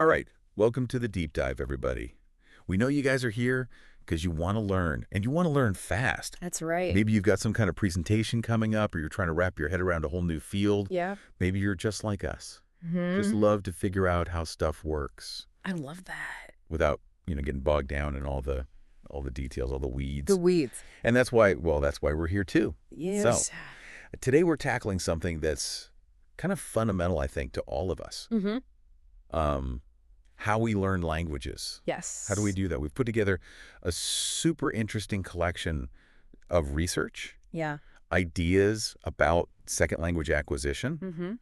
All right, welcome to the deep dive, everybody. We know you guys are here because you want to learn, and you want to learn fast. That's right. Maybe you've got some kind of presentation coming up, or you're trying to wrap your head around a whole new field. Yeah. Maybe you're just like us. Just Hmm. love to figure out how stuff works I love that. without, getting bogged down in all the details, all the The weeds. weeds. And that's why we're here too. So, Yes. today we're tackling something that's kind of fundamental, I think, to all of us. Mm-hmm. Um, how we learn languages. Yes. How do we do that? We've put together a super interesting collection of research, Yeah. ideas about second language acquisition. Mm-hmm.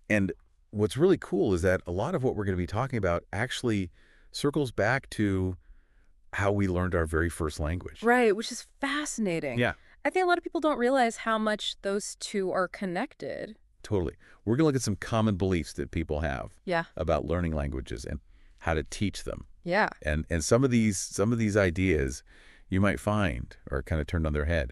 And what's really cool is that a lot of what we're going to be talking about actually circles back to how we learned our very first language. Right, which is fascinating. Yeah, I think a lot of people don't realize how much those two are connected. totally. We're going to look at some common beliefs that people have Yeah. about learning languages and how to teach them. Yeah. And some of these ideas you might find are kind of turned on their head.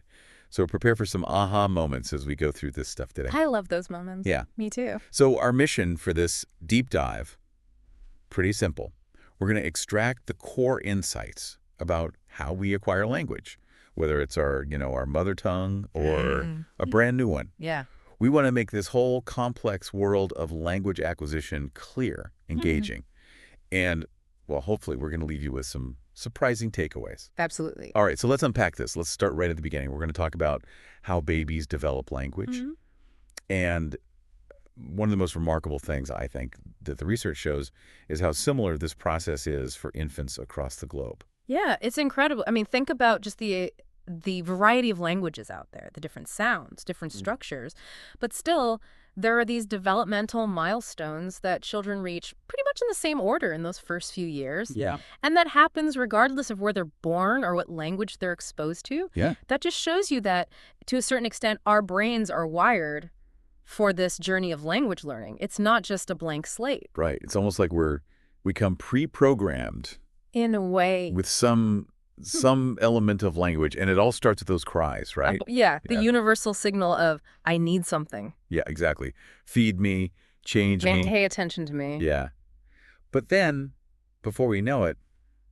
So prepare for some aha moments as we go through this stuff today. I love those moments. Yeah. Me too. So our mission for this deep dive, pretty simple. We're going to extract the core insights about how we acquire language, whether it's our mother tongue or a brand new one. Yeah. We want to make this whole complex world of language acquisition clear, engaging, and, well, hopefully we're going to leave you with some surprising takeaways. Absolutely. All right, so let's unpack this. Let's start right at the beginning. We're going to talk about how babies develop language. Mhm. And one of the most remarkable things, I think, that the research shows is how similar this process is for infants across the globe. Yeah, it's incredible. I mean, think about just the variety of languages out there, the different sounds, different structures. But still, there are these developmental milestones that children reach pretty much in the same order in those first few years. Yeah. And that happens regardless of where they're born or what language they're exposed to. Yeah. That just shows you that, to a certain extent, our brains are wired for this journey of language learning. It's not just a blank slate. Right. It's almost like we come pre-programmed In a way. with some element of language, and it all starts with those cries, right? Yeah, the Yeah. universal signal of, I need something. Yeah, exactly. Feed me, change me. Pay attention to me. Yeah. But then, before we know it,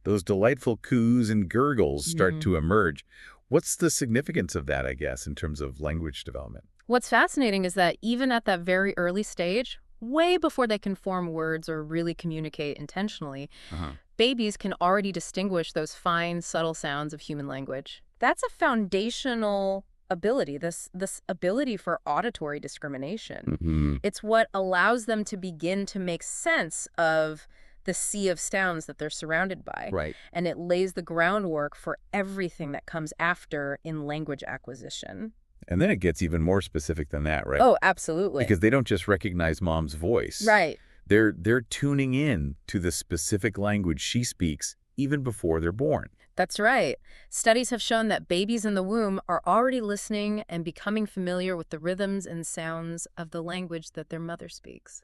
those delightful coos and gurgles start Mhm. to emerge. What's the significance of that, I guess, in terms of language development? What's fascinating is that even at that very early stage, way before they can form words or really communicate intentionally, Uh-huh. babies can already distinguish those fine, subtle sounds of human language. That's a foundational ability, this ability for auditory discrimination. Hmm. It's what allows them to begin to make sense of the sea of sounds that they're surrounded by. Right. And it lays the groundwork for everything that comes after in language acquisition. And then it gets even more specific than that, right? Oh, absolutely. Because they don't just recognize mom's voice. Right. They're tuning in to the specific language she speaks even before they're born. That's right. Studies have shown that babies in the womb are already listening and becoming familiar with the rhythms and sounds of the language that their mother speaks.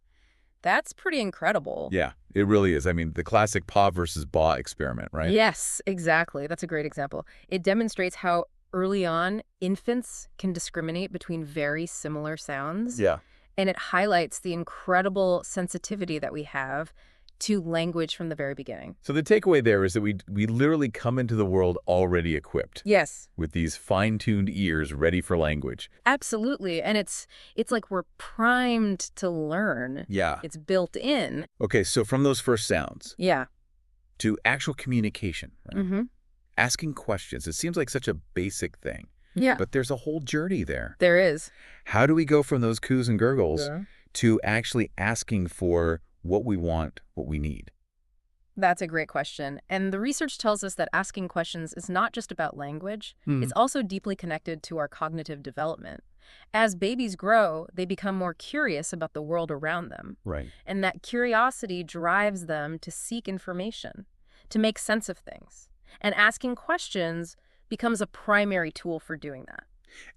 That's pretty incredible. Yeah, it really is. I mean, the classic pa versus ba experiment, right? Yes, exactly. That's a great example. It demonstrates how early on infants can discriminate between very similar sounds. Yeah. And it highlights the incredible sensitivity that we have to language from the very beginning. So the takeaway there is that we literally come into the world already equipped Yes, with these fine-tuned ears ready for language. absolutely. And it's like we're primed to learn. Yeah. It's built in. Okay, so from those first sounds Yeah. to actual communication, right? Mm-hmm. Asking questions, it seems like such a basic thing, Yeah. but there's a whole journey there. There is. How do we go from those coos and gurgles Yeah. to actually asking for what we want, what we need? That's a great question. And the research tells us that asking questions is not just about language. Hmm. It's also deeply connected to our cognitive development. As babies grow, they become more curious about the world around them. Right. And that curiosity drives them to seek information, to make sense of things. And asking questions becomes a primary tool for doing that.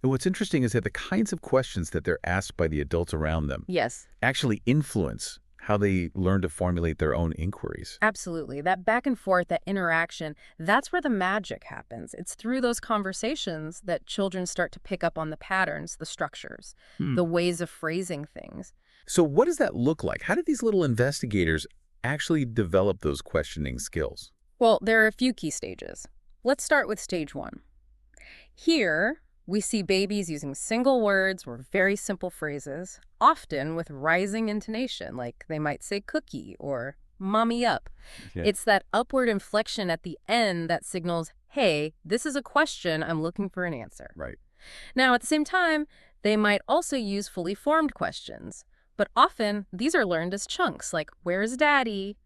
And what's interesting is that the kinds of questions that they're asked by the adults around them Yes, actually influence how they learn to formulate their own inquiries. absolutely. That back and forth, that interaction, that's where the magic happens. It's through those conversations that children start to pick up on the patterns, the structures, Hmm. the ways of phrasing things. So what does that look like? How do these little investigators actually develop those questioning skills? Well, there are a few key stages. Let's start with stage 1. Here, we see babies using single words or very simple phrases, often with rising intonation, like they might say cookie or mommy up. Yeah. It's that upward inflection at the end that signals, hey, this is a question, I'm looking for an answer. Right. Now, at the same time, they might also use fully formed questions, but often these are learned as chunks, like where's daddy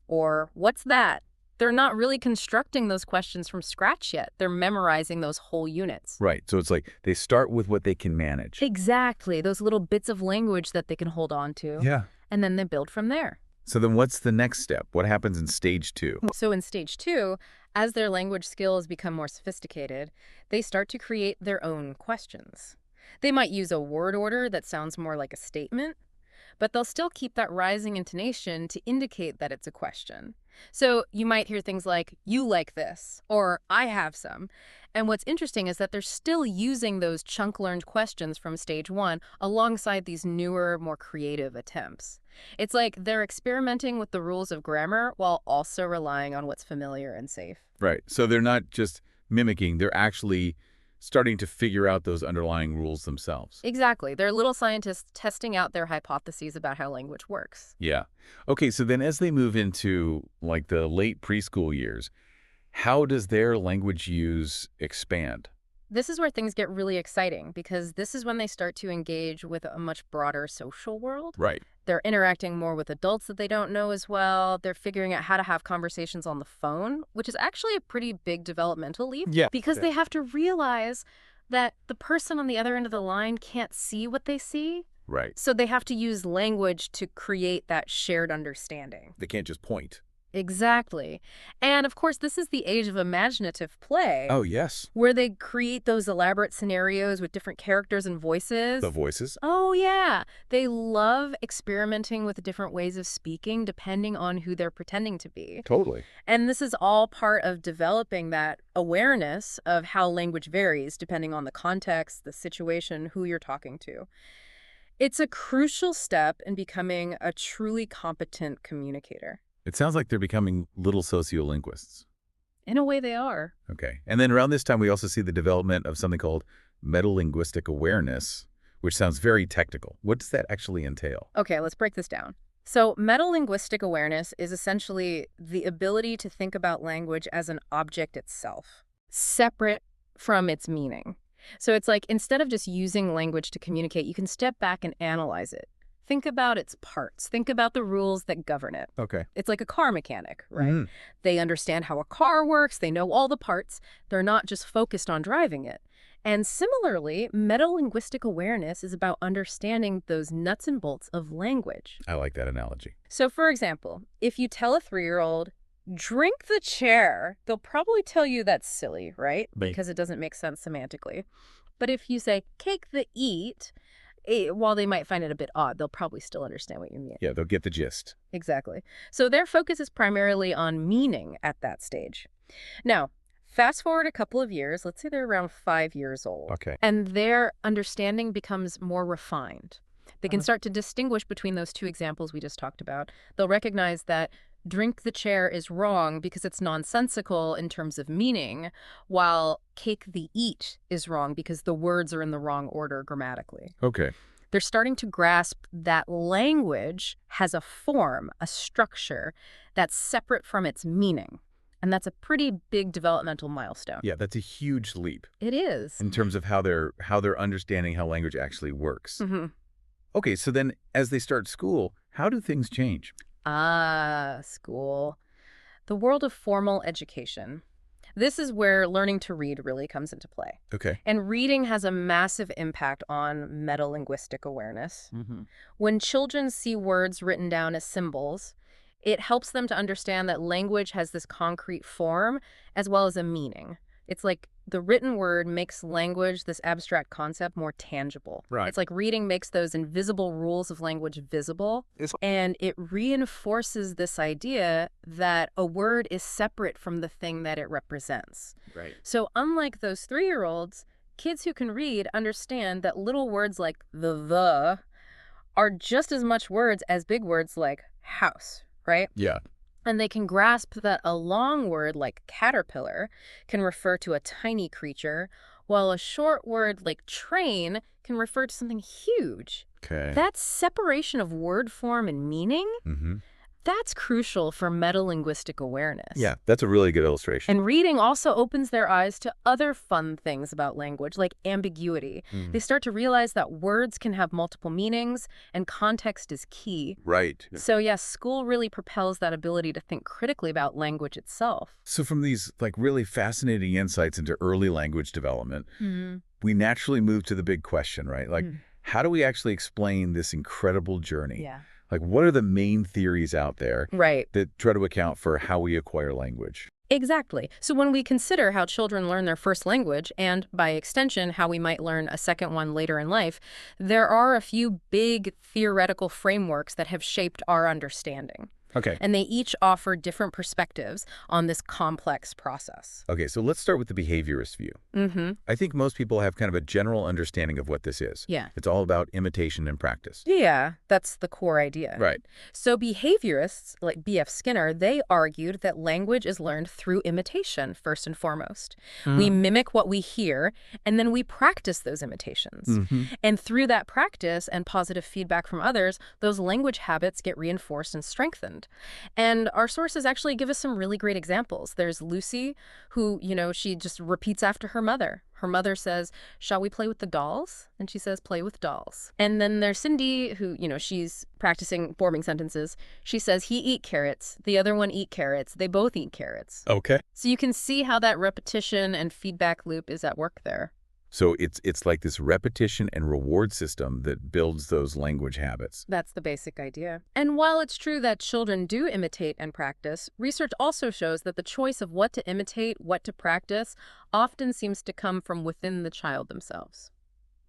or what's that? They're not really constructing those questions from scratch yet. They're memorizing those whole units. Right. So it's like they start with what they can manage. Exactly, those little bits of language that they can hold on to, Yeah. and then they build from there. So then what's the next step? What happens in stage 2? So in stage 2, as their language skills become more sophisticated, they start to create their own questions. They might use a word order that sounds more like a statement, but they'll still keep that rising intonation to indicate that it's a question. So you might hear things like, you like this, or I have some. And what's interesting is that they're still using those chunk-learned questions from stage 1 alongside these newer, more creative attempts. It's like they're experimenting with the rules of grammar while also relying on what's familiar and safe. Right. So they're not just mimicking, they're actually starting to figure out those underlying rules themselves. Exactly. They're little scientists testing out their hypotheses about how language works. Yeah. Okay, so then as they move into like the late preschool years, how does their language use expand? This is where things get really exciting because this is when they start to engage with a much broader social world. Right. They're interacting more with adults that they don't know as well. They're figuring out how to have conversations on the phone, which is actually a pretty big developmental leap. Yeah. Because they have to realize that the person on the other end of the line can't see what they see. Right. So they have to use language to create that shared understanding. They can't just point. Exactly. And of course, this is the age of imaginative play. Oh, yes. Where they create those elaborate scenarios with different characters and voices. The voices? Oh, yeah. They love experimenting with different ways of speaking depending on who they're pretending to be. Totally. And this is all part of developing that awareness of how language varies depending on the context, the situation, who you're talking to. It's a crucial step in becoming a truly competent communicator. It sounds like they're becoming little sociolinguists. In a way, they are. Okay. And then around this time, we also see the development of something called metalinguistic awareness, which sounds very technical. What does that actually entail? Okay, let's break this down. So metalinguistic awareness is essentially the ability to think about language as an object itself, separate from its meaning. So it's like instead of just using language to communicate, you can step back and analyze it. Think about its parts. Think about the rules that govern it. Okay. It's like a car mechanic, right? Mhm. They understand how a car works. They know all the parts. They're not just focused on driving it. And similarly, metalinguistic awareness is about understanding those nuts and bolts of language. I like that analogy. So, for example, if you tell a 3-year-old, drink the chair, they'll probably tell you that's silly, right? Right. Because it doesn't make sense semantically. But if you say, cake the eat, while they might find it a bit odd, they'll probably still understand what you mean. Yeah, they'll get the gist. Exactly. So their focus is primarily on meaning at that stage. Now, fast forward a couple of years, let's say they're around 5 years old, Okay. and their understanding becomes more refined. They can start to distinguish between those two examples we just talked about. They'll recognize that drink the chair is wrong because it's nonsensical in terms of meaning, while cake the eat is wrong because the words are in the wrong order grammatically. Okay. They're starting to grasp that language has a form, a structure that's separate from its meaning. And that's a pretty big developmental milestone. Yeah, that's a huge leap It is. in terms of how they're understanding how language actually works. Mm-hmm. Okay, so then as they start school, how do things change? School. The world of formal education. This is where learning to read really comes into play. Okay. And reading has a massive impact on metalinguistic awareness. Mm-hmm. When children see words written down as symbols, it helps them to understand that language has this concrete form as well as a meaning. It's like the written word makes language, this abstract concept, more tangible. Right. It's like reading makes those invisible rules of language visible, and it reinforces this idea that a word is separate from the thing that it represents. Right. So unlike those 3-year-olds, kids who can read understand that little words like the are just as much words as big words like house, right? Yeah. And they can grasp that a long word like caterpillar can refer to a tiny creature, while a short word like train can refer to something huge. Okay. That separation of word form and meaning, Mm-hmm. that's crucial for metalinguistic awareness. Yeah, that's a really good illustration. And reading also opens their eyes to other fun things about language, like ambiguity. They start to realize that words can have multiple meanings, and context is key. Right. So yes, school really propels that ability to think critically about language itself. So from these really fascinating insights into early language development, we naturally move to the big question, right? How do we actually explain this incredible journey? Yeah. What are the main theories out there Right. that try to account for how we acquire language? Exactly. So when we consider how children learn their first language, and by extension, how we might learn a second one later in life, there are a few big theoretical frameworks that have shaped our understanding. Okay. And they each offer different perspectives on this complex process. Okay, so let's start with the behaviorist view. Mm-hmm. I think most people have kind of a general understanding of what this is. Yeah. It's all about imitation and practice. Yeah, that's the core idea. Right. So behaviorists, like B.F. Skinner, they argued that language is learned through imitation, first and foremost. We mimic what we hear, and then we practice those imitations. And through that practice and positive feedback from others, those language habits get reinforced and strengthened. And our sources actually give us some really great examples. There's Lucy, who, she just repeats after her mother. Her mother says, "Shall we play with the dolls?" And she says, "Play with dolls." And then there's Cindy, who, she's practicing forming sentences. She says, "He eat carrots. The other one eat carrots. They both eat carrots." Okay. So you can see how that repetition and feedback loop is at work there. So it's like this repetition and reward system that builds those language habits. That's the basic idea. And while it's true that children do imitate and practice, research also shows that the choice of what to imitate, what to practice, often seems to come from within the child themselves.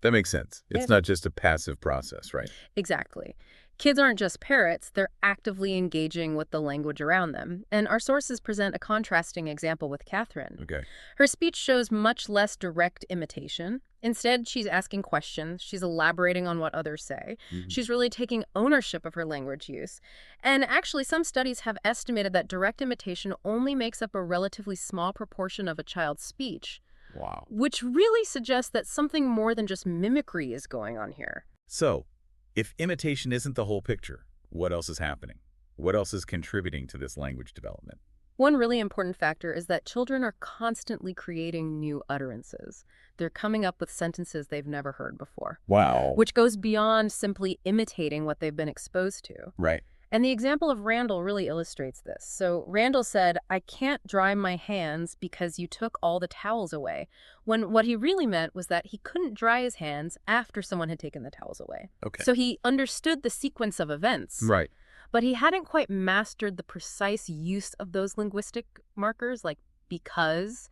That makes sense. It's not just a passive process, right? Exactly. Kids aren't just parrots, they're actively engaging with the language around them. And our sources present a contrasting example with Catherine. Okay. Her speech shows much less direct imitation. Instead, she's asking questions, she's elaborating on what others say. She's really taking ownership of her language use. And actually, some studies have estimated that direct imitation only makes up a relatively small proportion of a child's speech. Wow. Which really suggests that something more than just mimicry is going on here. So, if imitation isn't the whole picture, what else is happening? What else is contributing to this language development? One really important factor is that children are constantly creating new utterances. They're coming up with sentences they've never heard before. Wow. Which goes beyond simply imitating what they've been exposed to. Right. And the example of Randall really illustrates this. So Randall said, "I can't dry my hands because you took all the towels away," when what he really meant was that he couldn't dry his hands after someone had taken the towels away. Okay. So he understood the sequence of events, Right. but he hadn't quite mastered the precise use of those linguistic markers, like because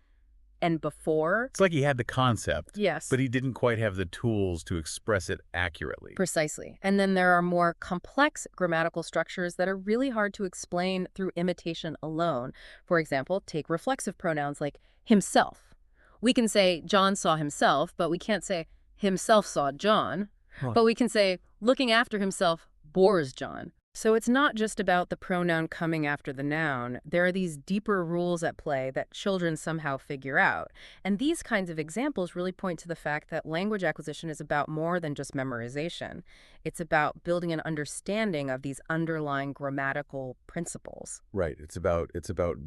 and before. It's like he had the concept, Yes. but he didn't quite have the tools to express it accurately. Precisely. And then there are more complex grammatical structures that are really hard to explain through imitation alone. For example, take reflexive pronouns like himself. We can say John saw himself, but we can't say himself saw John. Huh. But we can say looking after himself bores John. So it's not just about the pronoun coming after the noun. There are these deeper rules at play that children somehow figure out. And these kinds of examples really point to the fact that language acquisition is about more than just memorization. It's about building an understanding of these underlying grammatical principles. Right. It's about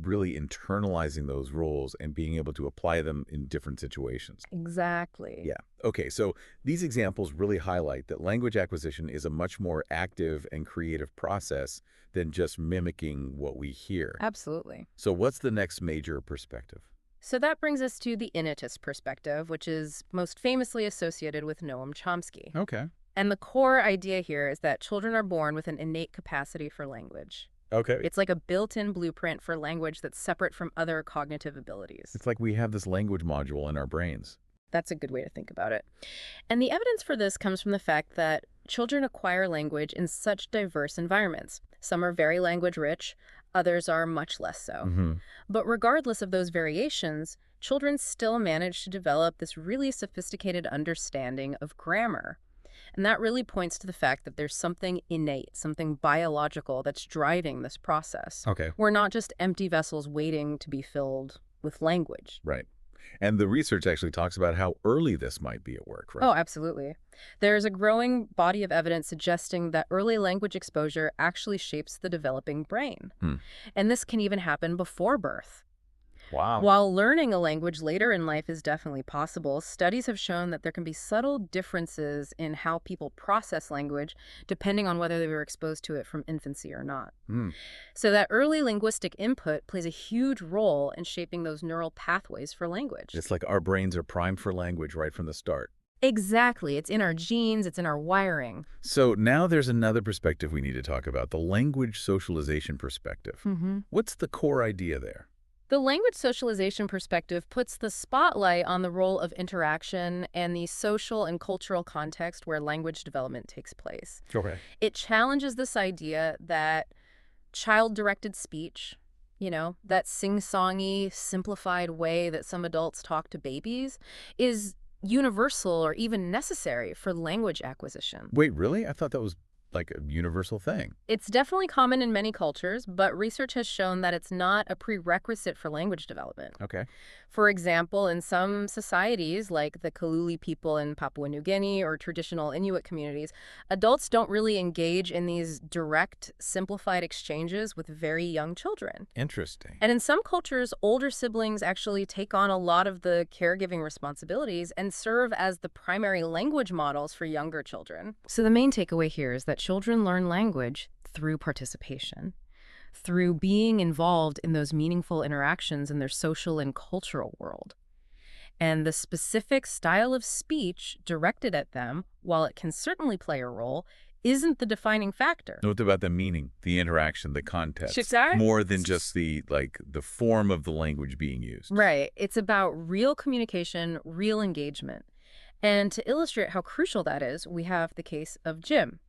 really internalizing those rules and being able to apply them in different situations. Exactly. Yeah. Okay, so these examples really highlight that language acquisition is a much more active and creative process than just mimicking what we hear. Absolutely. So what's the next major perspective? So that brings us to the innatist perspective, which is most famously associated with Noam Chomsky. Okay. And the core idea here is that children are born with an innate capacity for language. Okay. It's like a built-in blueprint for language that's separate from other cognitive abilities. It's like we have this language module in our brains. That's a good way to think about it. And the evidence for this comes from the fact that children acquire language in such diverse environments. Some are very language rich, others are much less so. But regardless of those variations, children still manage to develop this really sophisticated understanding of grammar. And that really points to the fact that there's something innate, something biological that's driving this process. Okay. We're not just empty vessels waiting to be filled with language. Right. And the research actually talks about how early this might be at work, right? Oh, absolutely. There's a growing body of evidence suggesting that early language exposure actually shapes the developing brain. Hmm. And this can even happen before birth. Wow. While learning a language later in life is definitely possible, studies have shown that there can be subtle differences in how people process language depending on whether they were exposed to it from infancy or not. Hmm. So that early linguistic input plays a huge role in shaping those neural pathways for language. It's like our brains are primed for language right from the start. Exactly. It's in our genes, it's in our wiring. So now there's another perspective we need to talk about, the language socialization perspective. What's the core idea there? The language socialization perspective puts the spotlight on the role of interaction and the social and cultural context where language development takes place. Okay. It challenges this idea that child-directed speech, that sing-songy, simplified way that some adults talk to babies, is universal or even necessary for language acquisition. Wait, really? I thought that was like a universal thing. It's definitely common in many cultures, but research has shown that it's not a prerequisite for language development. Okay. For example, in some societies, like the Kaluli people in Papua New Guinea or traditional Inuit communities, adults don't really engage in these direct, simplified exchanges with very young children. Interesting. And in some cultures, older siblings actually take on a lot of the caregiving responsibilities and serve as the primary language models for younger children. So the main takeaway here is that children learn language through participation, through being involved in those meaningful interactions in their social and cultural world. And the specific style of speech directed at them, while it can certainly play a role, isn't the defining factor. What about the meaning, the interaction, the context? Shikzar? More than just the form of the language being used. Right. It's about real communication, real engagement. And to illustrate how crucial that is, we have the case of Jim.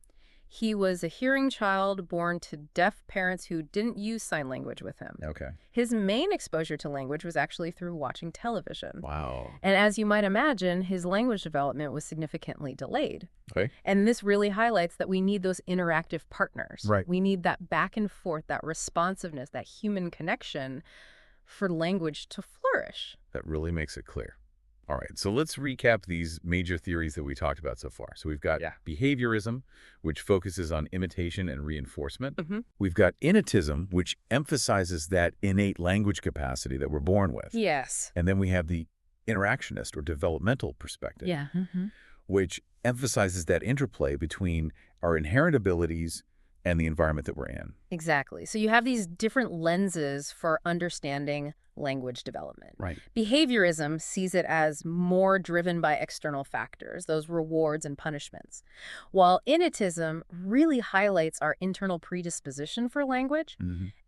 He was a hearing child born to deaf parents who didn't use sign language with him. Okay. His main exposure to language was actually through watching television. Wow. And as you might imagine, his language development was significantly delayed. Okay. And this really highlights that we need those interactive partners. Right. We need that back and forth, that responsiveness, that human connection for language to flourish. That really makes it clear. All right, so let's recap these major theories that we talked about so far. So we've got behaviorism, which focuses on imitation and reinforcement. We've got innatism, which emphasizes that innate language capacity that we're born with. Yes. And then we have the interactionist or developmental perspective, which emphasizes that interplay between our inherent abilities and the environment that we're in. Exactly. So you have these different lenses for understanding language development. Right. Behaviorism sees it as more driven by external factors, those rewards and punishments, while innatism really highlights our internal predisposition for language.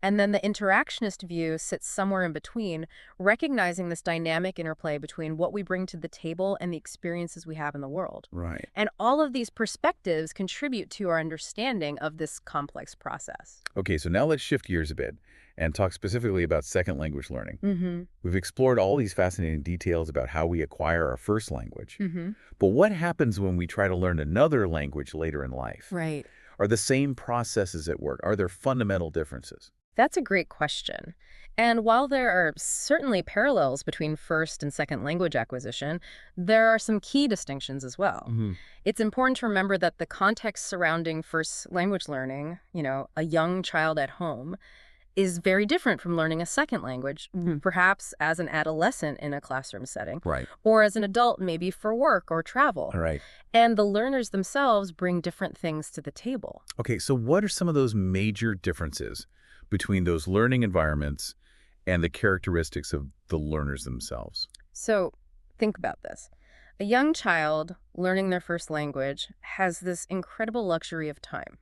And then the interactionist view sits somewhere in between, recognizing this dynamic interplay between what we bring to the table and the experiences we have in the world. Right. And all of these perspectives contribute to our understanding of this complex process. Okay, so now let's shift gears a bit and talk specifically about second language learning. We've explored all these fascinating details about how we acquire our first language. But what happens when we try to learn another language later in life? Right. Are the same processes at work? Are there fundamental differences? That's a great question. And while there are certainly parallels between first and second language acquisition, there are some key distinctions as well. It's important to remember that the context surrounding first language learning, a young child at home, is very different from learning a second language, perhaps as an adolescent in a classroom setting. Right. Or as an adult, maybe for work or travel. All right. And the learners themselves bring different things to the table. Okay, so what are some of those major differences between those learning environments and the characteristics of the learners themselves? So think about this. A young child learning their first language has this incredible luxury of time,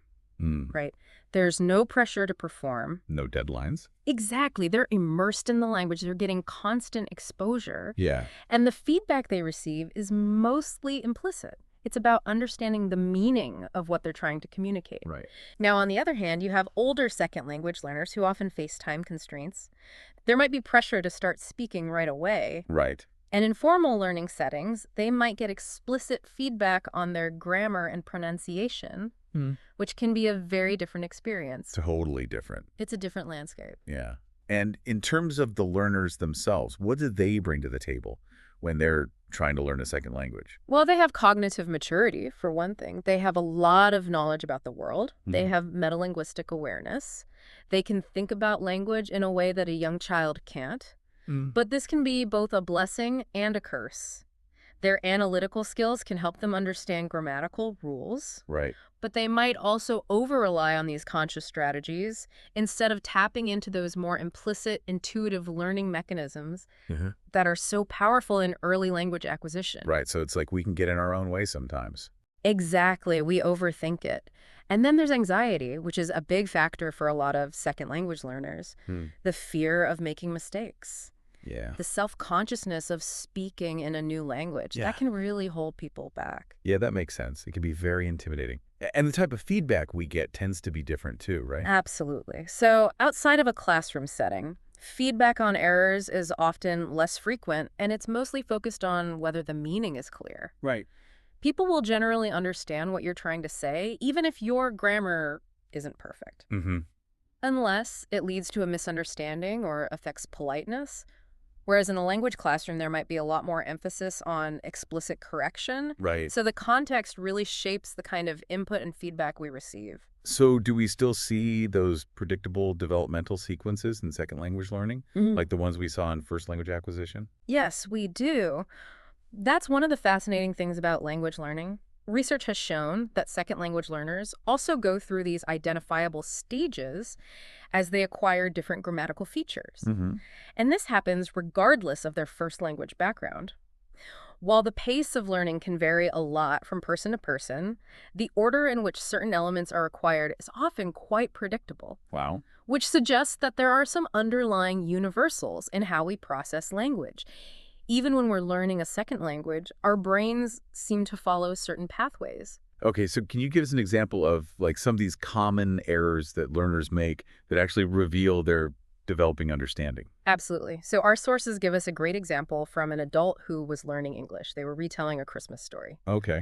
right? There's no pressure to perform. No deadlines. Exactly. They're immersed in the language. They're getting constant exposure. Yeah. And the feedback they receive is mostly implicit. It's about understanding the meaning of what they're trying to communicate. Right. Now, on the other hand, you have older second language learners who often face time constraints. There might be pressure to start speaking right away. Right. And in formal learning settings, they might get explicit feedback on their grammar and pronunciation, Hmm. which can be a very different experience. Totally different. It's a different landscape. Yeah. And in terms of the learners themselves, what do they bring to the table when they're trying to learn a second language? Well, they have cognitive maturity, for one thing. They have a lot of knowledge about the world. They Mhm. have metalinguistic awareness. They can think about language in a way that a young child can't. Mm. But this can be both a blessing and a curse. Their analytical skills can help them understand grammatical rules, Right. but they might also over-rely on these conscious strategies instead of tapping into those more implicit, intuitive learning mechanisms that are so powerful in early language acquisition. Right. So it's like we can get in our own way sometimes. Exactly. We overthink it. And then there's anxiety, which is a big factor for a lot of second language learners. Hmm. The fear of making mistakes. Yeah. The self-consciousness of speaking in a new language. Yeah. That can really hold people back. Yeah, that makes sense. It can be very intimidating. And the type of feedback we get tends to be different too, right? Absolutely. So outside of a classroom setting, feedback on errors is often less frequent, and it's mostly focused on whether the meaning is clear. Right. People will generally understand what you're trying to say, even if your grammar isn't perfect. Mm-hmm. Unless it leads to a misunderstanding or affects politeness. Whereas in a language classroom, there might be a lot more emphasis on explicit correction. Right. So the context really shapes the kind of input and feedback we receive. So do we still see those predictable developmental sequences in second language learning, like the ones we saw in first language acquisition? Yes, we do. That's one of the fascinating things about language learning. Research has shown that second language learners also go through these identifiable stages as they acquire different grammatical features. Mm-hmm. And this happens regardless of their first language background. While the pace of learning can vary a lot from person to person, the order in which certain elements are acquired is often quite predictable, Wow. which suggests that there are some underlying universals in how we process language. Even when we're learning a second language, our brains seem to follow certain pathways. Okay, so can you give us an example of like some of these common errors that learners make that actually reveal their developing understanding? Absolutely. So our sources give us a great example from an adult who was learning English. They were retelling a Christmas story. Okay.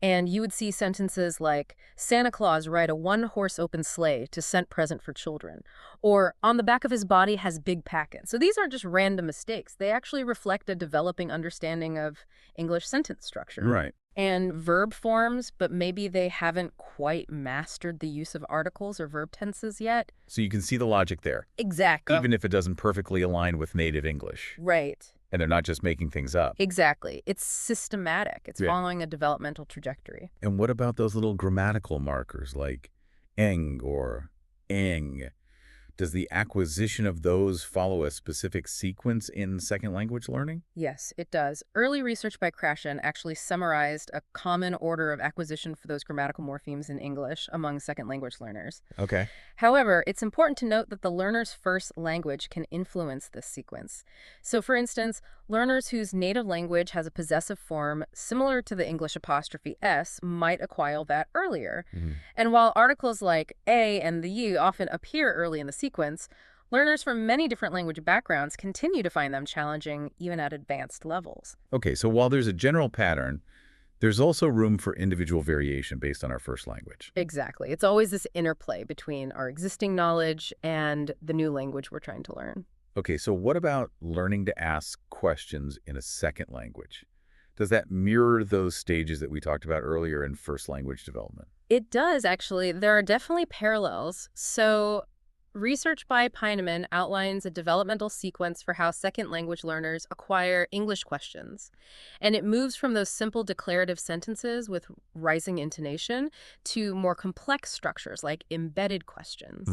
And you would see sentences like, Santa Claus ride a one-horse open sleigh to sent present for children. Or, on the back of his body has big packet. So these aren't just random mistakes. They actually reflect a developing understanding of English sentence structure. Right. And verb forms, but maybe they haven't quite mastered the use of articles or verb tenses yet. So you can see the logic there, Exactly. even if it doesn't perfectly align with native English. Right. And they're not just making things up. Exactly. It's systematic. It's Yeah. following a developmental trajectory. And what about those little grammatical markers like eng or eng? Does the acquisition of those follow a specific sequence in second language learning? Yes, it does. Early research by Krashen actually summarized a common order of acquisition for those grammatical morphemes in English among second language learners. Okay. However, it's important to note that the learner's first language can influence this sequence. So, for instance, learners whose native language has a possessive form similar to the English apostrophe S might acquire that earlier. And while articles like a and the y often appear early in the sequence, learners from many different language backgrounds continue to find them challenging even at advanced levels. Okay, so while there's a general pattern, there's also room for individual variation based on our first language. Exactly. It's always this interplay between our existing knowledge and the new language we're trying to learn. Okay, so what about learning to ask questions in a second language? Does that mirror those stages that we talked about earlier in first language development? It does, actually. There are definitely parallels. So research by Peinemann outlines a developmental sequence for how second language learners acquire English questions. And it moves from those simple declarative sentences with rising intonation to more complex structures like embedded questions.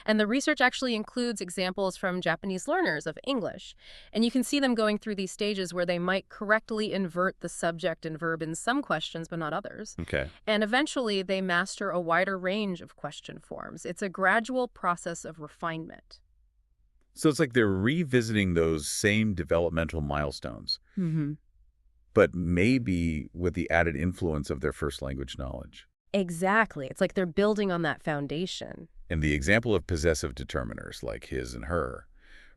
And the research actually includes examples from Japanese learners of English. And you can see them going through these stages where they might correctly invert the subject and verb in some questions, but not others. Okay. And eventually, they master a wider range of question forms. It's a gradual process of refinement. So it's like they're revisiting those same developmental milestones, Mm-hmm. but maybe with the added influence of their first language knowledge. Exactly. It's like they're building on that foundation. And the example of possessive determiners like his and her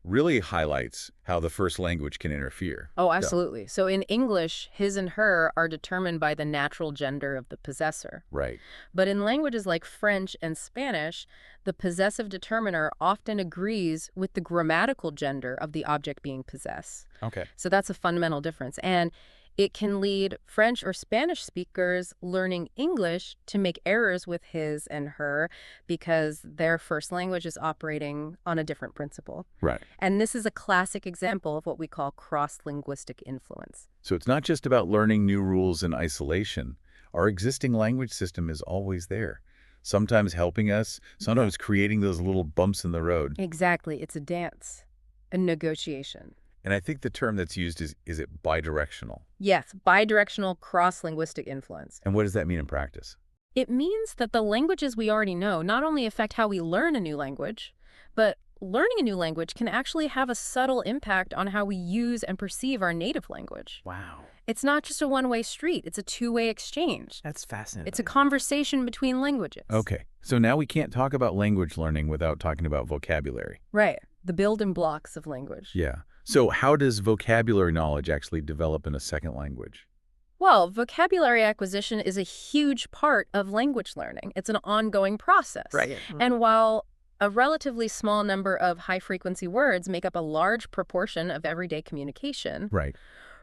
really highlights how the first language can interfere. Oh, So, absolutely. So in English, his and her are determined by the natural gender of the possessor. right. But in languages like French and Spanish, the possessive determiner often agrees with the grammatical gender of the object being possessed. Okay. So that's a fundamental difference. And it can lead French or Spanish speakers learning English to make errors with his and her because their first language is operating on a different principle. Right. And this is a classic example of what we call cross-linguistic influence. So it's not just about learning new rules in isolation. Our existing language system is always there, sometimes helping us, sometimes creating those little bumps in the road. Exactly. It's a dance, a negotiation. And I think the term that's used is it bidirectional? Yes, bidirectional cross-linguistic influence. And what does that mean in practice? It means that the languages we already know not only affect how we learn a new language, but learning a new language can actually have a subtle impact on how we use and perceive our native language. Wow. It's not just a one-way street, it's a two-way exchange. That's fascinating. It's a conversation between languages. Okay. So now we can't talk about language learning without talking about vocabulary. Right, the building blocks of language. Yeah. So how does vocabulary knowledge actually develop in a second language? Well, vocabulary acquisition is a huge part of language learning. It's an ongoing process. Right. And while a relatively small number of high-frequency words make up a large proportion of everyday communication, Right.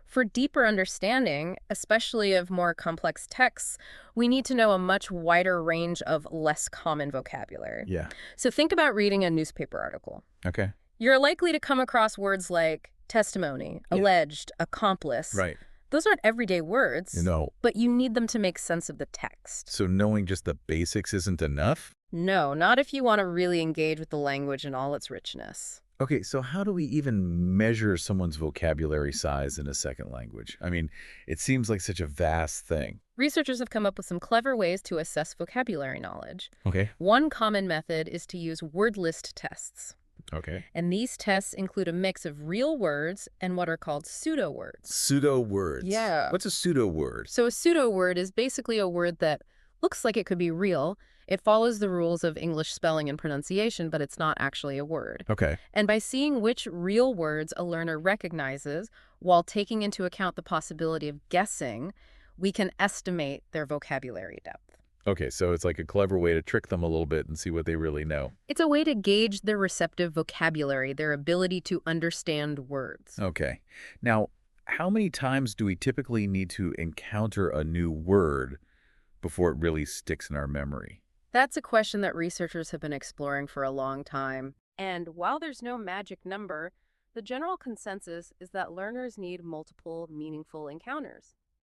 for deeper understanding, especially of more complex texts, we need to know a much wider range of less common vocabulary. Yeah. So think about reading a newspaper article. Okay. You're likely to come across words like testimony, Yeah. alleged, accomplice. Right. Those aren't everyday words, but you need them to make sense of the text. So knowing just the basics isn't enough? No, not if you want to really engage with the language in all its richness. Okay, so how do we even measure someone's vocabulary size in a second language? I mean, it seems like such a vast thing. Researchers have come up with some clever ways to assess vocabulary knowledge. Okay. One common method is to use word list tests. Okay. And these tests include a mix of real words and what are called pseudo words. Pseudo words. Yeah. What's a pseudo word? So a pseudo word is basically a word that looks like it could be real. It follows the rules of English spelling and pronunciation, but it's not actually a word. Okay. And by seeing which real words a learner recognizes while taking into account the possibility of guessing, we can estimate their vocabulary depth. Okay, so it's like a clever way to trick them a little bit and see what they really know. It's a way to gauge their receptive vocabulary, their ability to understand words. Okay. Now, how many times do we typically need to encounter a new word before it really sticks in our memory? That's a question that researchers have been exploring for a long time. And while there's no magic number, the general consensus is that learners need multiple meaningful encounters.